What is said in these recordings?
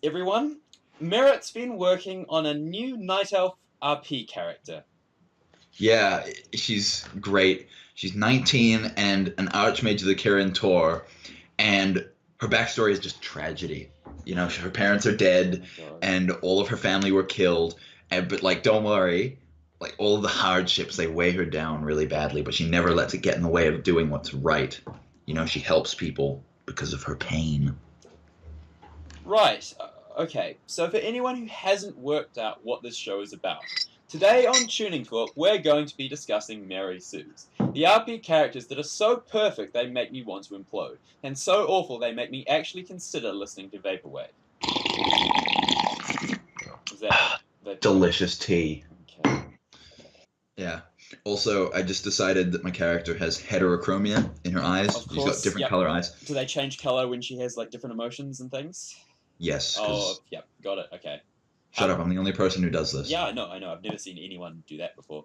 everyone. Merritt's been working on a new Night Elf RP character. Yeah, she's great. She's 19 and an Archmage of the Kirin Tor, and her backstory is just tragedy. You know, her parents are dead, and all of her family were killed. But like, don't worry, like all of the hardships they weigh her down really badly. But she never lets it get in the way of doing what's right. You know, she helps people because of her pain. Right, okay, so for anyone who hasn't worked out what this show is about, today on Tuning Talk, we're going to be discussing Mary Sue's, the RP characters that are so perfect they make me want to implode, and so awful they make me actually consider listening to Vaporwave. Is that delicious tea? Okay. Yeah. Also, I just decided that my character has heterochromia in her eyes. Of course, She's got different color eyes. Do they change color when she has like different emotions and things? Yes. Oh, yep, got it. Okay. Shut up! I'm the only person who does this. Yeah, I know. I've never seen anyone do that before.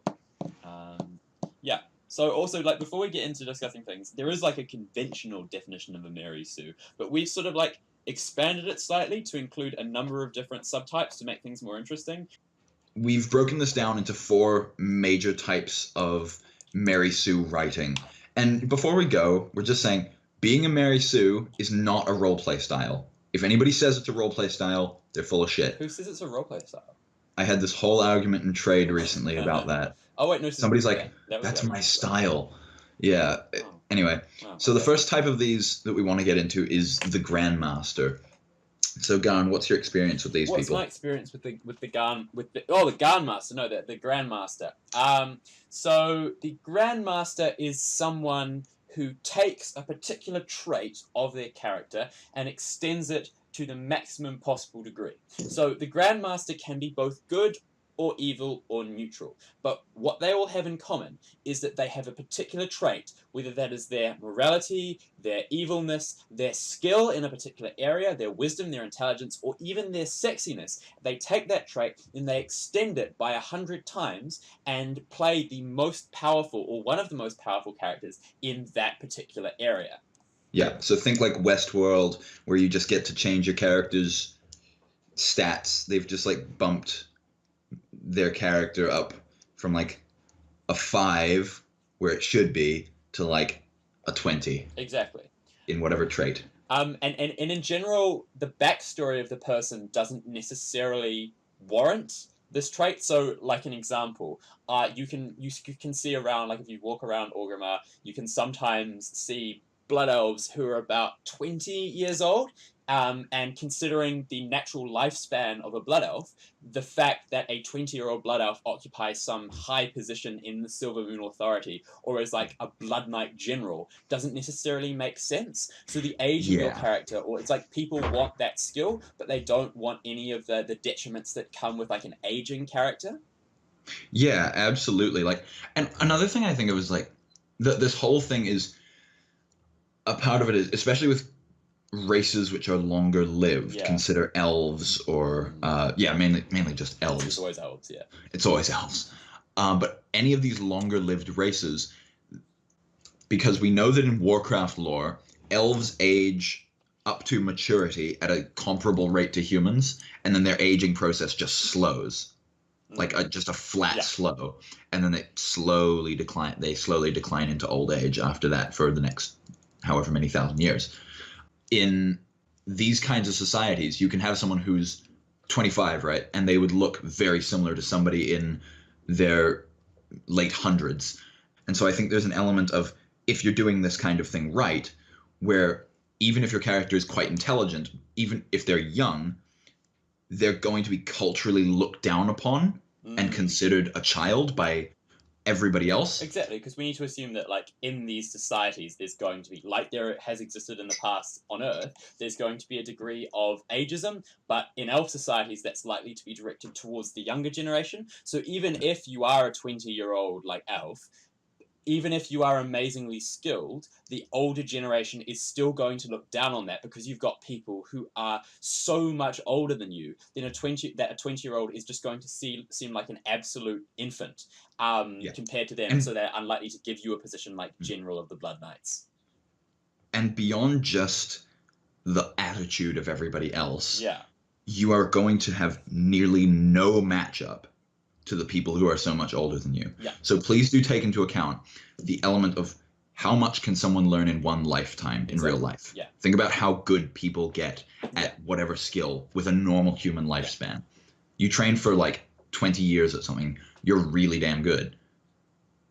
Yeah. So also, like, before we get into discussing things, there is like a conventional definition of a Mary Sue, but we've sort of like expanded it slightly to include a number of different subtypes to make things more interesting. We've broken this down into 4 major types of Mary Sue writing. And before we go, we're just saying being a Mary Sue is not a roleplay style. If anybody says it's a roleplay style, they're full of shit. Who says it's a roleplay style? I had this whole argument in trade recently about that. Oh, wait, no. Somebody's like, that's my style. Yeah. Oh. Anyway, so the first type of these that we want to get into is the Grandmaster. So, Garn, what's your experience with these people? What's my experience with the Grandmaster? No, the Grandmaster. So the Grandmaster is someone who takes a particular trait of their character and extends it to the maximum possible degree. So the Grandmaster can be both good or evil or neutral, but what they all have in common is that they have a particular trait, whether that is their morality, their evilness, their skill in a particular area, their wisdom, their intelligence, or even their sexiness. They take that trait and they extend it by 100 times and play the most powerful, or one of the most powerful characters in that particular area. Yeah, so think like Westworld, where you just get to change your character's stats. They've just like bumped their character up from like a 5 where it should be to like a 20. Exactly. In whatever trait. And in general, the backstory of the person doesn't necessarily warrant this trait. So, like an example, you can see around, like if you walk around Orgrimmar, you can sometimes see blood elves who are about 20 years old. And considering the natural lifespan of a blood elf, the fact that a 20-year-old blood elf occupies some high position in the Silver Moon Authority or is like a Blood Knight general doesn't necessarily make sense. So the age of your character, or it's like people want that skill, but they don't want any of the detriments that come with like an aging character. Yeah, absolutely. Like, and another thing I think it was like, this whole thing is a part of it is, especially with races which are longer lived, consider elves or mainly just elves. It's always elves. It's always elves. But any of these longer lived races, because we know that in Warcraft lore, elves age up to maturity at a comparable rate to humans, and then their aging process just slows, like just a flat slow, and then they slowly decline into old age after that for the next however many thousand years. In these kinds of societies, you can have someone who's 25, right? And they would look very similar to somebody in their late hundreds. And so I think there's an element of, if you're doing this kind of thing right, where even if your character is quite intelligent, even if they're young, they're going to be culturally looked down upon and considered a child by everybody else. Exactly, because we need to assume that, like, in these societies, there's going to be, like there has existed in the past on Earth, there's going to be a degree of ageism, but in elf societies, that's likely to be directed towards the younger generation. So even if you are a 20-year-old, like, elf, even if you are amazingly skilled, the older generation is still going to look down on that, because you've got people who are so much older than you, then a 20-year-old is just going to seem like an absolute infant compared to them, and so they're unlikely to give you a position like General of the Blood Knights. And beyond just the attitude of everybody else, you are going to have nearly no matchup to the people who are so much older than you. Yeah. So please do take into account the element of how much can someone learn in one lifetime in real life. Yeah. Think about how good people get at Yeah. whatever skill with a normal human lifespan. You train for like 20 years at something, you're really damn good.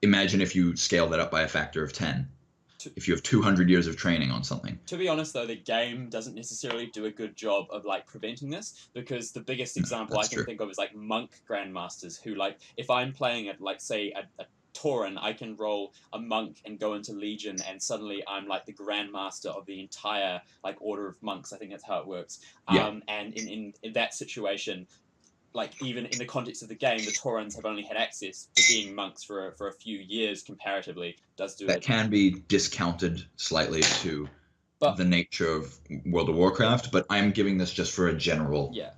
Imagine if you scale that up by a factor of 10. If you have 200 years of training on something. To be honest, though, the game doesn't necessarily do a good job of like preventing this, because the biggest example I can think of is like monk grandmasters who, like, if I'm playing at like say a Tauren, I can roll a monk and go into Legion, and suddenly I'm like the grandmaster of the entire like order of monks. I think that's how it works. Yeah. And in that situation, like even in the context of the game, the Taurens have only had access to being monks for a few years comparatively. Does do That it, can be discounted slightly to but the nature of World of Warcraft, but I'm giving this just for a general yeah.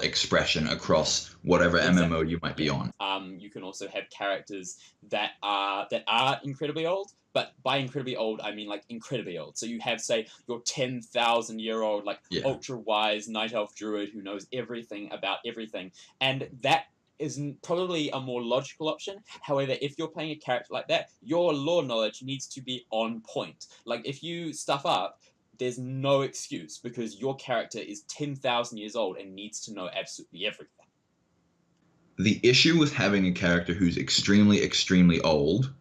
expression across whatever MMO you might be on. You can also have characters that are incredibly old, but by incredibly old I mean like incredibly old. So you have, say, your 10,000-year-old like ultra wise night elf druid who knows everything about everything, and that is probably a more logical option. However, if you're playing a character like that, your lore knowledge needs to be on point. Like if you stuff up, there's no excuse, because your character is 10,000 years old and needs to know absolutely everything. The issue with having a character who's extremely, extremely old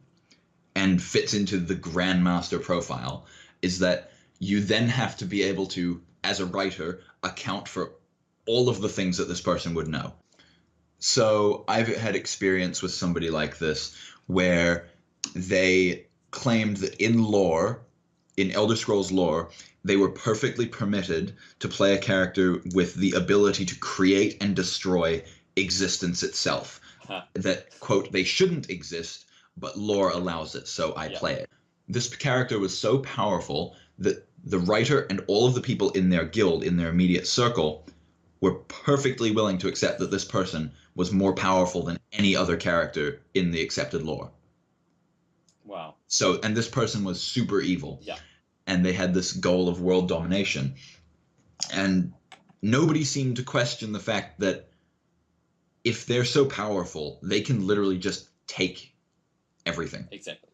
and fits into the Grandmaster profile is that you then have to be able to, as a writer, account for all of the things that this person would know. So I've had experience with somebody like this where they claimed that in lore, in Elder Scrolls lore, they were perfectly permitted to play a character with the ability to create and destroy existence itself. That, quote, they shouldn't exist, but lore allows it, so I play it. This character was so powerful that the writer and all of the people in their guild, in their immediate circle, were perfectly willing to accept that this person was more powerful than any other character in the accepted lore. Wow. So, and this person was super evil. Yeah. And they had this goal of world domination. And nobody seemed to question the fact that if they're so powerful, they can literally just take everything. Exactly.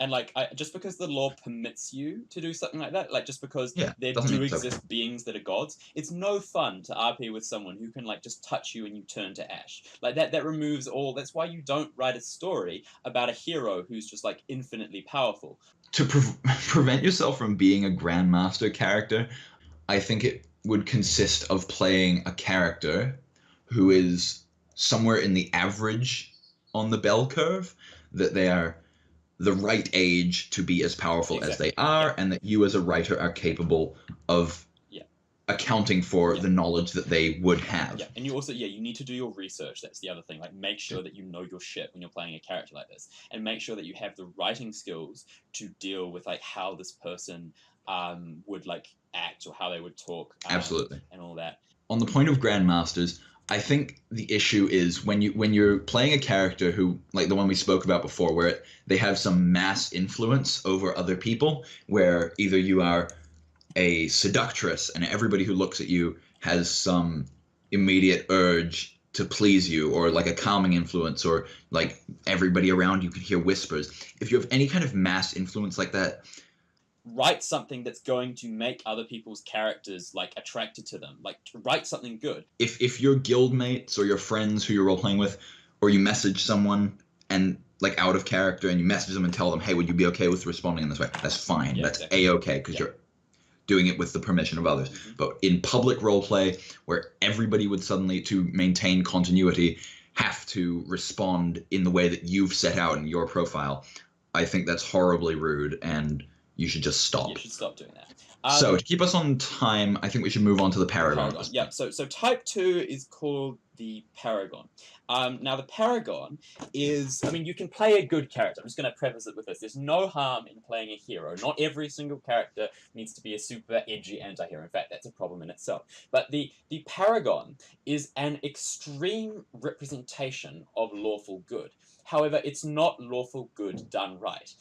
And like, just because the law permits you to do something like that, like just because there doesn't do mean so. exist beings that are gods, it's no fun to RP with someone who can like just touch you and you turn to ash. Like that removes all. That's why you don't write a story about a hero who's just like infinitely powerful. To prevent yourself from being a Grandmaster character, I think it would consist of playing a character who is somewhere in the average on the bell curve, that they are the right age to be as powerful as they are, and that you as a writer are capable of accounting for the knowledge that they would have. Yeah, and you also, you need to do your research. That's the other thing. Like, make sure that you know your shit when you're playing a character like this, and make sure that you have the writing skills to deal with like how this person would like act or how they would talk. Absolutely. And all that. On the point of Grandmasters, I think the issue is when you're playing a character who, like the one we spoke about before, where they have some mass influence over other people, where either you are a seductress and everybody who looks at you has some immediate urge to please you, or like a calming influence, or like everybody around you can hear whispers. If you have any kind of mass influence like that, write something that's going to make other people's characters like attracted to them. Like, write something good. If your guildmates or your friends who you're role playing with, or you message someone and like out of character and you message them and tell them, hey, would you be okay with responding in this way? That's fine. That's A-okay, because you're doing it with the permission of others. But in public roleplay, where everybody would suddenly, to maintain continuity, have to respond in the way that you've set out in your profile, I think that's horribly rude, and you should just stop. You should stop doing that. So to keep us on time, I think we should move on to the Paragon. Yeah, so type 2 is called the Paragon. Now, the Paragon is, I mean, you can play a good character. I'm just going to preface it with this. There's no harm in playing a hero. Not every single character needs to be a super edgy anti-hero. In fact, that's a problem in itself. But the Paragon is an extreme representation of lawful good. However, it's not lawful good done right.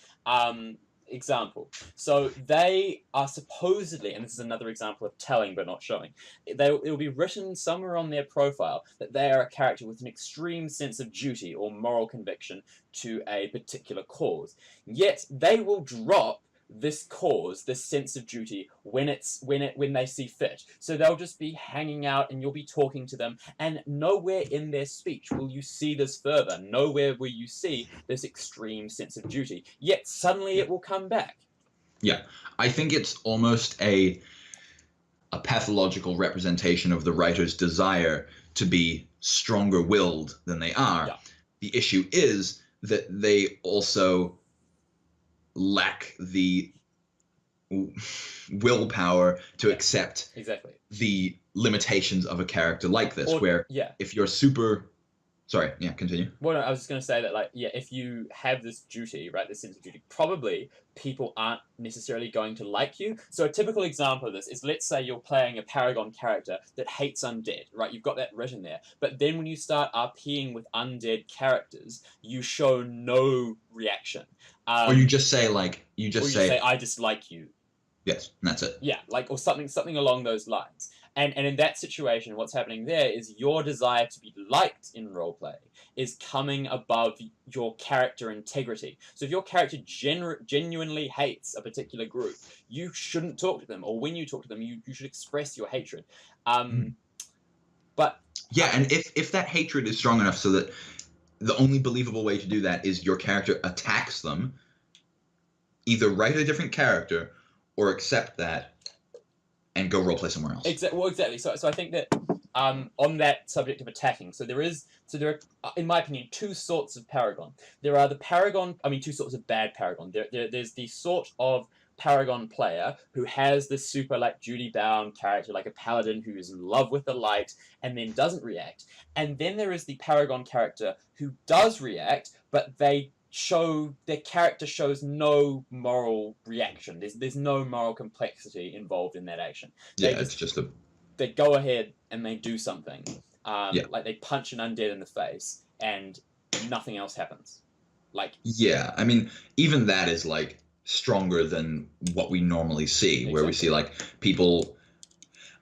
example. So they are supposedly, and this is another example of telling but not showing, it will be written somewhere on their profile that they are a character with an extreme sense of duty or moral conviction to a particular cause. Yet they will drop this cause, this sense of duty, when they see fit. So they'll just be hanging out and you'll be talking to them, and nowhere in their speech will you see this further. Nowhere will you see this extreme sense of duty. Yet suddenly it will come back. Yeah. I think it's almost a pathological representation of the writer's desire to be stronger willed than they are. Yeah. The issue is that they also lack the willpower to accept Exactly the limitations of a character like this, where if you're super... Sorry, yeah, continue. Well, no, I was just going to say that, like, yeah, if you have this duty, right, this sense of duty, probably people aren't necessarily going to like you. So a typical example of this is, let's say you're playing a Paragon character that hates undead, right? You've got that written there. But then when you start RPing with undead characters, you show no reaction. Or you just say, like, you say, I dislike you. Yes, and that's it. Yeah, like, or something along those lines. And in that situation, what's happening there is your desire to be liked in roleplay is coming above your character integrity. So if your character genuinely hates a particular group, you shouldn't talk to them. Or when you talk to them, you should express your hatred. But... Yeah, and if that hatred is strong enough so that the only believable way to do that is your character attacks them, either write a different character or accept that and go roleplay somewhere else. Exactly. So I think that on that subject of attacking, there are, in my opinion, two sorts of Paragon. There are two sorts of bad Paragon. There's the sort of Paragon player who has this super, like, duty-bound character, like a paladin who is in love with the light and then doesn't react. And then there is the Paragon character who does react, but their character shows no moral reaction. There's no moral complexity involved in that action. They go ahead and they do something. Like they punch an undead in the face and nothing else happens. Like, yeah, I mean, even that is, like, stronger than what we normally see, where we see, like, people,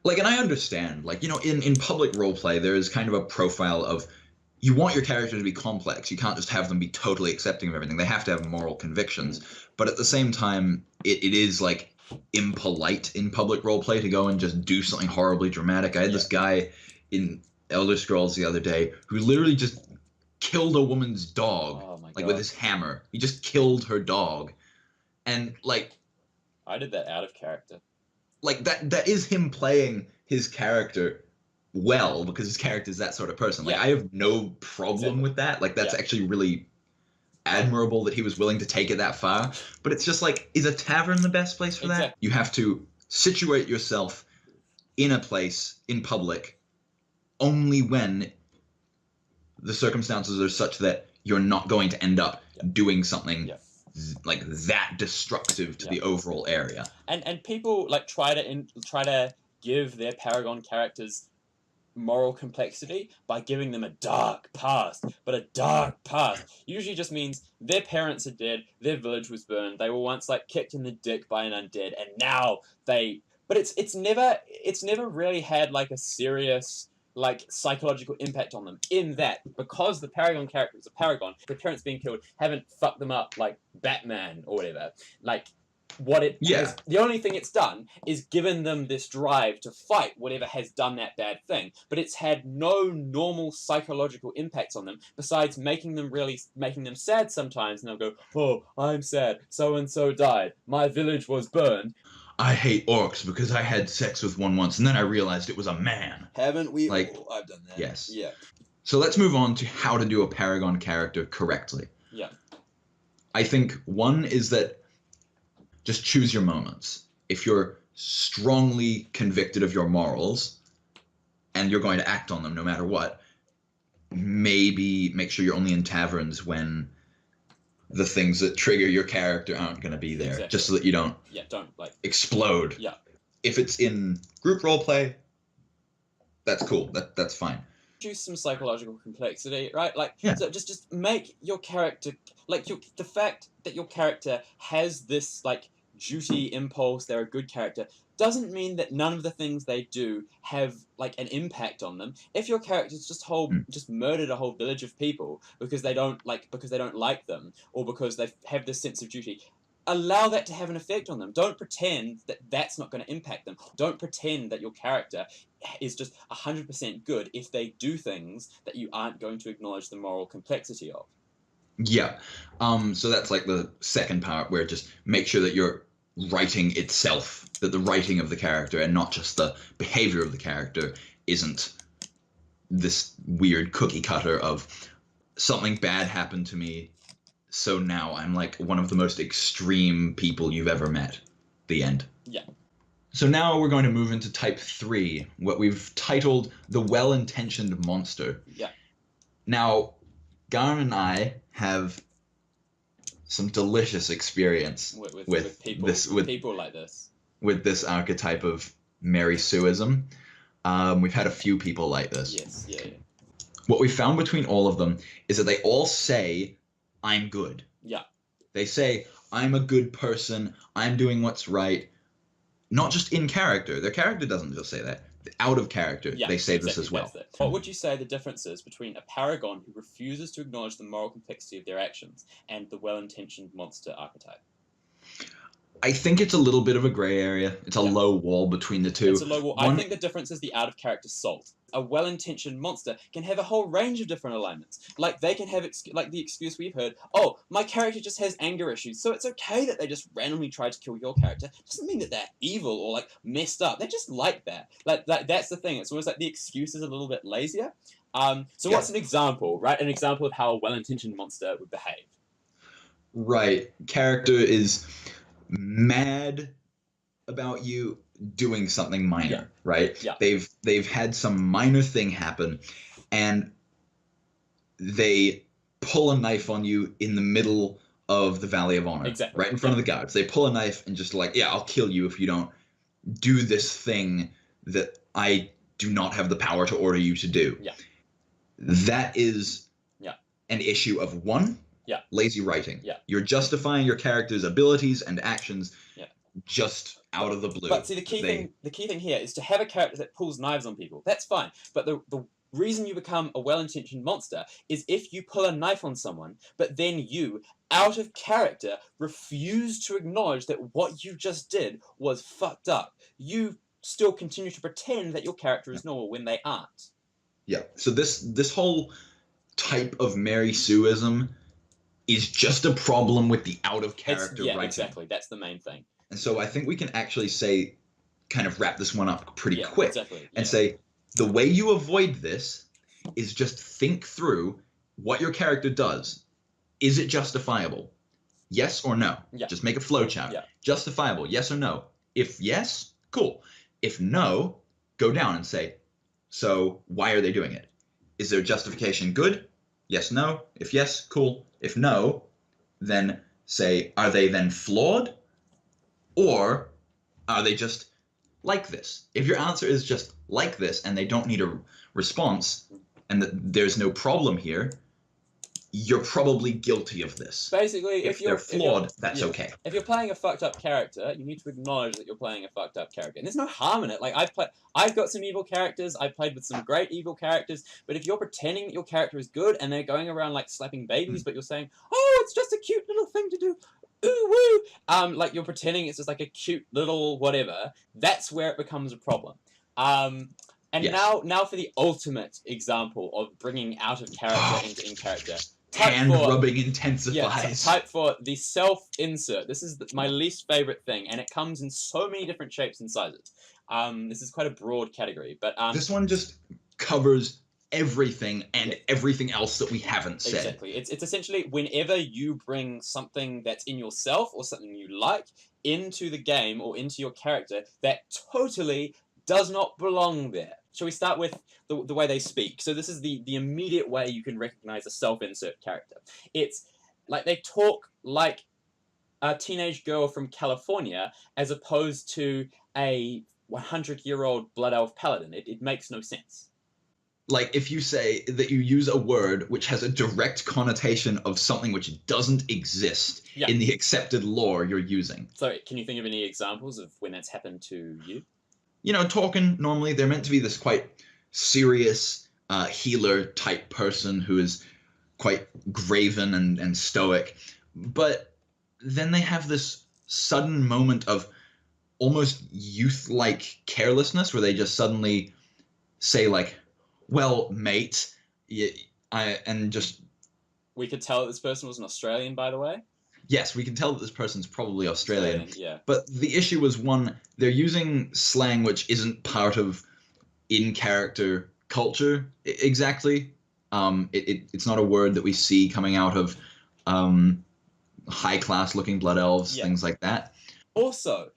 like, and I understand, like, you know, in public roleplay there is kind of a profile of, you want your character to be complex. You can't just have them be totally accepting of everything. They have to have moral convictions. But at the same time, it is, like, impolite in public roleplay to go and just do something horribly dramatic. I had this guy in Elder Scrolls the other day who literally just killed a woman's dog, with his hammer. He just killed her dog. And, like... I did that out of character. Like, that is him playing his character well, because his character is that sort of person. Like, I have no problem with that. Like, that's actually really admirable that he was willing to take it that far. But it's just like, is a tavern the best place for that? You have to situate yourself in a place, in public, only when the circumstances are such that you're not going to end up doing something like that destructive to the overall area. And people, like, try to give their Paragon characters moral complexity by giving them a dark past. But a dark past usually just means their parents are dead, their village was burned, they were once, like, kicked in the dick by an undead, and now but it's never really had, like, a serious, like, psychological impact on them, in that because the Paragon character is a Paragon, their parents being killed haven't fucked them up like Batman or whatever. Like, the only thing it's done is given them this drive to fight whatever has done that bad thing, but it's had no normal psychological impacts on them besides making them sad sometimes, and they'll go, oh, I'm sad, so and so died, my village was burned. I hate orcs because I had sex with one once and then I realized it was a man. Haven't we? Like, all? I've done that. Yes. Yeah. So let's move on to how to do a Paragon character correctly. Yeah. I think one is that just choose your moments. If you're strongly convicted of your morals and you're going to act on them no matter what, maybe make sure you're only in taverns when the things that trigger your character aren't going to be there, just so that you don't explode. Yeah. If it's in group role play, that's cool. That's fine. introduce some psychological complexity, right? Like, Yeah. so just make your character, like, the fact that your character has this, like, duty impulse, they're a good character, doesn't mean that none of the things they do have, like, an impact on them. If your character's just murdered a whole village of people because they don't like them, or because they have this sense of duty, allow that to have an effect on them. Don't pretend that that's not going to impact them. Don't pretend that your character is just 100% good if they do things that you aren't going to acknowledge the moral complexity of. Yeah. So that's like the second part, where just make sure that you're writing itself, that the writing of the character and not just the behavior of the character isn't this weird cookie cutter of something bad happened to me, so now I'm like one of the most extreme people you've ever met. The end. Yeah. So now we're going to move into type 3, what we've titled the well-intentioned monster. Yeah. Now, Garn and I have some delicious experience with people like this. With this archetype of Mary Sueism. We've had a few people like this. Yes, yeah. What we found between all of them is that they all say, I'm good. Yeah. They say, I'm a good person, I'm doing what's right. Not just in character. Their character doesn't just say that. Out of character, they say this as well. What would you say the difference is between a paragon who refuses to acknowledge the moral complexity of their actions and the well-intentioned monster archetype? I think it's a little bit of a gray area. It's a low wall between the two. It's a low wall. I think the difference is the out-of-character salt. A well-intentioned monster can have a whole range of different alignments. Like, they can have, like the excuse we've heard, oh, my character just has anger issues, so it's okay that they just randomly try to kill your character. Doesn't mean that they're evil or, like, messed up. They're just like that. Like that's the thing. It's almost like the excuse is a little bit lazier. What's an example, right? An example of how a well-intentioned monster would behave. Right. Character is mad about you doing something minor, right? Yeah. They've had some minor thing happen, and they pull a knife on you in the middle of the Valley of Honor, exactly. right in front of the guards. They pull a knife and just like, yeah, I'll kill you if you don't do this thing that I do not have the power to order you to do. Yeah. That is an issue of one, lazy writing. Yeah. You're justifying your character's abilities and actions just out of the blue. But see, the key thing here is to have a character that pulls knives on people. That's fine. But the reason you become a well-intentioned monster is if you pull a knife on someone, but then you, out of character, refuse to acknowledge that what you just did was fucked up. You still continue to pretend that your character is normal when they aren't. Yeah. So this whole type of Mary Sueism is just a problem with the out-of-character writing. Exactly. That's the main thing. And so I think we can actually say, kind of wrap this one up pretty quick and say, the way you avoid this is just think through what your character does. Is it justifiable? Yes or no? Yeah. Just make a flowchart. Yeah. Justifiable, yes or no? If yes, cool. If no, go down and say, so why are they doing it? Is their justification good? Yes, no. If yes, cool. If no, then say, are they then flawed? Or are they just like this? If your answer is just like this and they don't need a response and that there's no problem here, you're probably guilty of this. Basically, if they're flawed, that's okay. If you're playing a fucked up character, you need to acknowledge that you're playing a fucked up character. And there's no harm in it. Like, I've got some evil characters, I've played with some great evil characters, but if you're pretending that your character is good and they're going around, like, slapping babies, but you're saying, oh, it's just a cute little thing to do, ooh woo, like, you're pretending it's just like a cute little whatever, that's where it becomes a problem. Now for the ultimate example of bringing out of character into in character. Hand-rubbing intensifies. Yes, type 4, the self-insert. This is my least favorite thing, and it comes in so many different shapes and sizes. This is quite a broad category, but this one just covers everything and everything else that we haven't said. Exactly. It's essentially whenever you bring something that's in yourself or something you like into the game or into your character that totally does not belong there. Shall we start with the way they speak? So this is the immediate way you can recognize a self-insert character. It's like they talk like a teenage girl from California as opposed to a 100-year-old blood elf paladin. It makes no sense. Like if you say that you use a word which has a direct connotation of something which doesn't exist Yeah. in the accepted lore you're using. So, can you think of any examples of when that's happened to you? You know, Tolkien, normally they're meant to be this quite serious healer type person who is quite graven and stoic. But then they have this sudden moment of almost youth-like carelessness where they just suddenly say like, well, mate, and just... We could tell that this person was an Australian, by the way. Yes, we can tell that this person's probably Australian. Yeah. But the issue was, one, they're using slang which isn't part of in-character culture exactly. It's not a word that we see coming out of high-class looking blood elves, things like that. Also,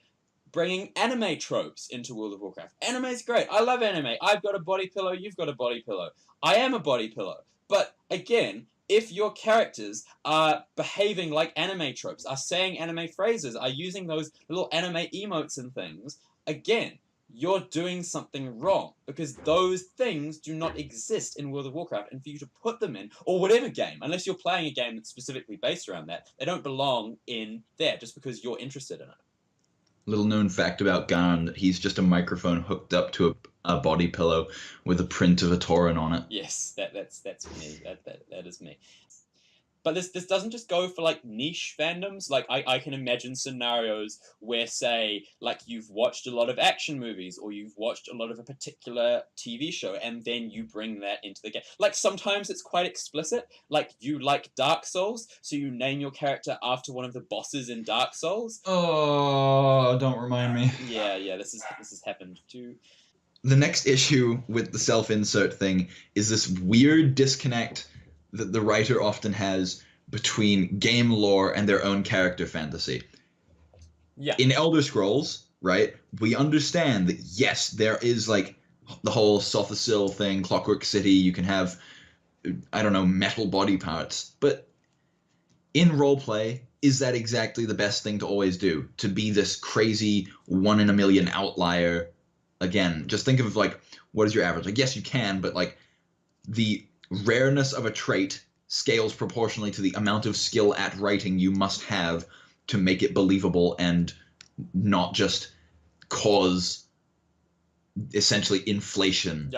bringing anime tropes into World of Warcraft. Anime's great. I love anime. I've got a body pillow. You've got a body pillow. I am a body pillow. But again, if your characters are behaving like anime tropes, are saying anime phrases, are using those little anime emotes and things, again, you're doing something wrong, because those things do not exist in World of Warcraft, and for you to put them in, or whatever game, unless you're playing a game that's specifically based around that, they don't belong in there just because you're interested in it. Little known fact about Garn, that he's just a microphone hooked up to a body pillow with a print of a Tauren on it. Yes, that's me. That is me. But this doesn't just go for like niche fandoms. Like I can imagine scenarios where, say, like you've watched a lot of action movies, or you've watched a lot of a particular TV show, and then you bring that into the game. Like sometimes it's quite explicit. Like you like Dark Souls, so you name your character after one of the bosses in Dark Souls. Oh, don't remind me. Yeah. This has happened too. The next issue with the self-insert thing is this weird disconnect that the writer often has between game lore and their own character fantasy. Yeah. In Elder Scrolls, right, we understand that, yes, there is, like, the whole Sothosil thing, Clockwork City, you can have, I don't know, metal body parts. But in roleplay, is that exactly the best thing to always do? To be this crazy 1 in a million outlier? Again, just think of, like, what is your average? Like, yes, you can, but, like, the rareness of a trait scales proportionally to the amount of skill at writing you must have to make it believable and not just cause essentially inflation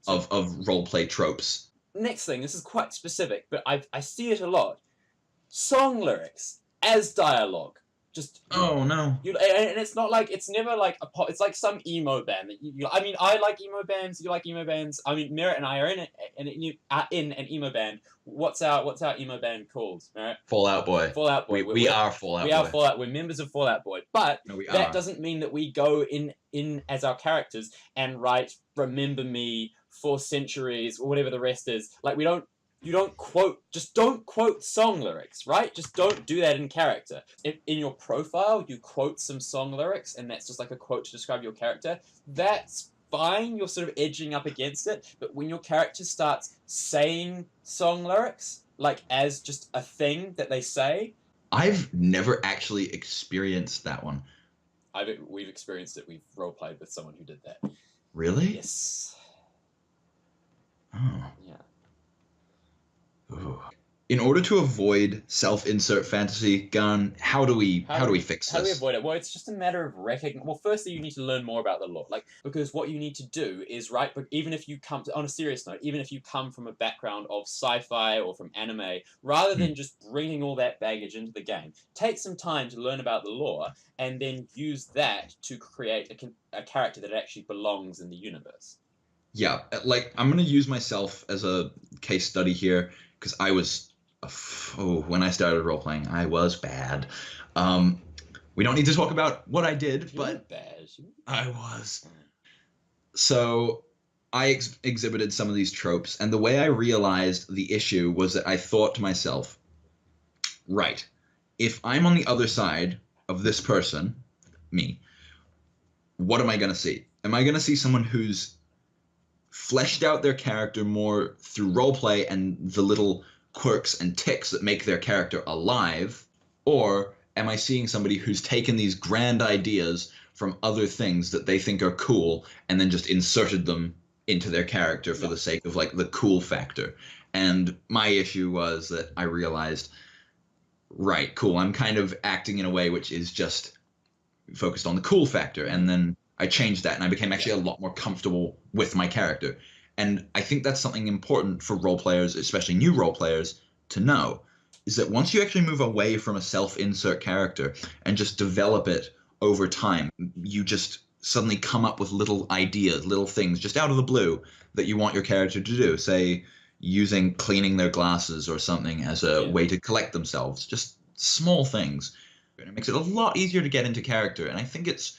of roleplay tropes. Next thing, this is quite specific, but I see it a lot. Song lyrics as dialogue. Just oh no. And it's not like, it's never like a pop. It's like some emo band that I mean, I like emo bands. You like emo bands. I mean, Merritt and I are in an emo band. What's our emo band called, Merritt? Fallout Boy. Fallout Boy. We are Fallout Boy. We are Fallout. We're members of Fallout Boy. But that doesn't mean that we go in as our characters and write "Remember Me" for centuries or whatever the rest is. Like you don't quote song lyrics, right? Just don't do that in character. If in your profile you quote some song lyrics and that's just like a quote to describe your character, that's fine, you're sort of edging up against it. But when your character starts saying song lyrics, like as just a thing that they say... I've never actually experienced that one. We've experienced it. We've role-played with someone who did that. Really? Yes. Oh. Yeah. Ooh. In order to avoid self-insert fantasy, Gun, how do we fix this? How do we avoid it? Well, it's just a matter of recognizing. Well, firstly, you need to learn more about the lore, because what you need to do is but even if you come on a serious note, even if you come from a background of sci-fi or from anime, rather than just bringing all that baggage into the game, take some time to learn about the lore and then use that to create a character that actually belongs in the universe. Yeah, like I'm gonna use myself as a case study here. Because I was, when I started role-playing, I was bad. We don't need to talk about what I did, but bad. I was. So I exhibited some of these tropes, and the way I realized the issue was that I thought to myself, right, if I'm on the other side of this person, me, what am I going to see? Am I going to see someone who's fleshed out their character more through roleplay and the little quirks and tics that make their character alive? Or am I seeing somebody who's taken these grand ideas from other things that they think are cool and then just inserted them into their character for Yeah. the sake of like the cool factor. And my issue was that I realized, right, cool, I'm kind of acting in a way which is just focused on the cool factor. And then I changed that and I became actually a lot more comfortable with my character. And I think that's something important for role players, especially new role players, to know, is that once you actually move away from a self-insert character and just develop it over time, you just suddenly come up with little ideas, little things just out of the blue that you want your character to do. Say, using cleaning their glasses or something as a way to collect themselves. Just small things. And it makes it a lot easier to get into character. And I think it's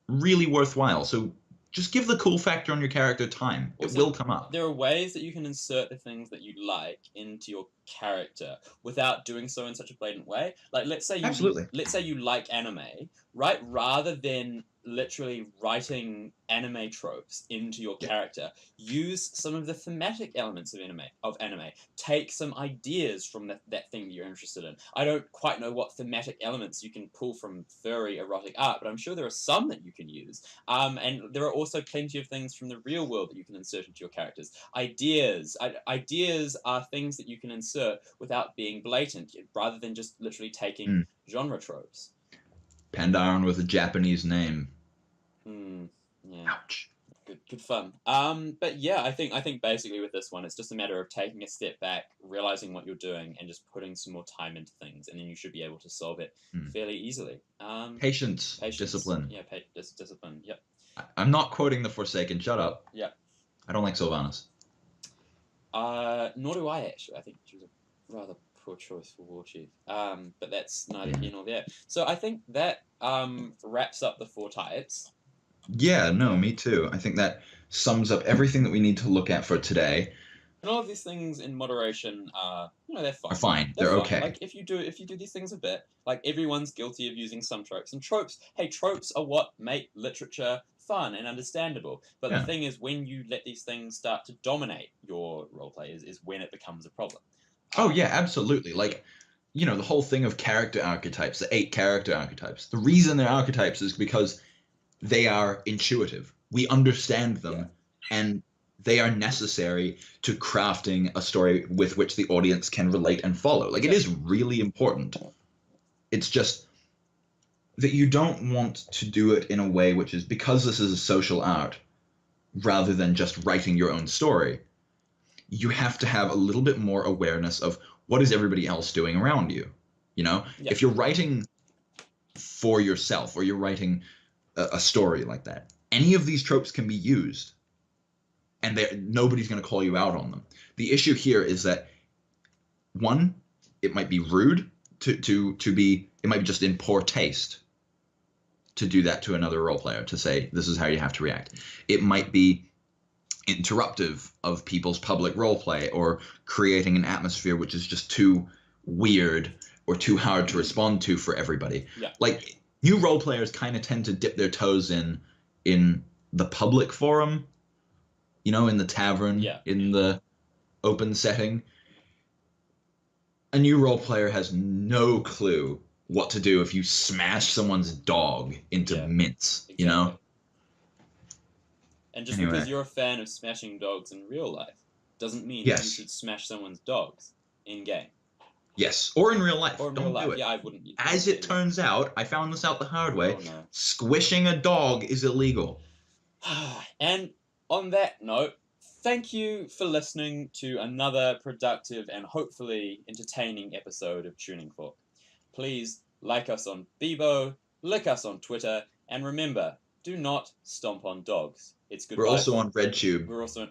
really worthwhile. So just give the cool factor on your character time. It will come up. There are ways that you can insert the things that you like into your character without doing so in such a blatant way. Like, let's say you like anime, right? Rather than literally writing anime tropes into your character, use some of the thematic elements of anime. Take some ideas from that thing that you're interested in. I don't quite know what thematic elements you can pull from furry erotic art, but I'm sure there are some that you can use. And there are also plenty of things from the real world that you can insert into your characters. Ideas are things that you can insert without being blatant, rather than just literally taking genre tropes. Pandaren with a Japanese name. Yeah. Ouch. Good fun. But yeah, I think basically with this one, it's just a matter of taking a step back, realizing what you're doing, and just putting some more time into things, and then you should be able to solve it fairly easily. Patience, discipline. Yeah, discipline. Yep. I'm not quoting The Forsaken. Shut up. Yeah. I don't like Sylvanas. Nor do I actually. I think she was a rather poor choice for War Chief. But that's neither here nor there. So I think that wraps up the 4 types. Yeah, no, me too. I think that sums up everything that we need to look at for today. And all of these things in moderation are, they're fine. Are fine. They're fine. okay. Like if you do these things a bit, like everyone's guilty of using some tropes. And tropes are what make literature fun and understandable. But the thing is, when you let these things start to dominate your roleplay is when it becomes a problem. Oh yeah, absolutely. Like, the whole thing of character archetypes, the 8 character archetypes. The reason they're archetypes is because they are intuitive. We understand them, and they are necessary to crafting a story with which the audience can relate and follow. Like, it is really important. It's just that you don't want to do it in a way which is, because this is a social art, rather than just writing your own story, you have to have a little bit more awareness of what is everybody else doing around you. If you're writing for yourself, or you're writing a story like that, any of these tropes can be used, and nobody's going to call you out on them. The issue here is that, one, it might be rude it might be just in poor taste to do that to another role player, to say this is how you have to react. It might be interruptive of people's public role play, or creating an atmosphere which is just too weird or too hard to respond to for everybody. Like, new role players kind of tend to dip their toes in the public forum, in the tavern, in the open setting. A new role player has no clue what to do if you smash someone's dog into mince, And just because you're a fan of smashing dogs in real life doesn't mean that you should smash someone's dogs in game. Yes, or in real life. Or in Don't real life. do it. Yeah, I wouldn't. As it turns out, I found this out the hard way. Squishing a dog is illegal. And on that note, thank you for listening to another productive and hopefully entertaining episode of Tuning Fork. Please like us on Bebo, like us on Twitter, and remember, do not stomp on dogs. It's goodbye. We're also on RedTube. We're also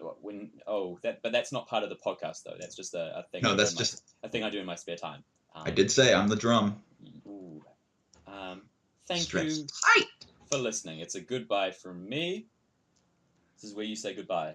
but that's not part of the podcast though. That's just a thing. No, that's just a thing I do in my spare time. I did say I'm the drum. Ooh. Thank you for listening. It's a goodbye from me. This is where you say goodbye.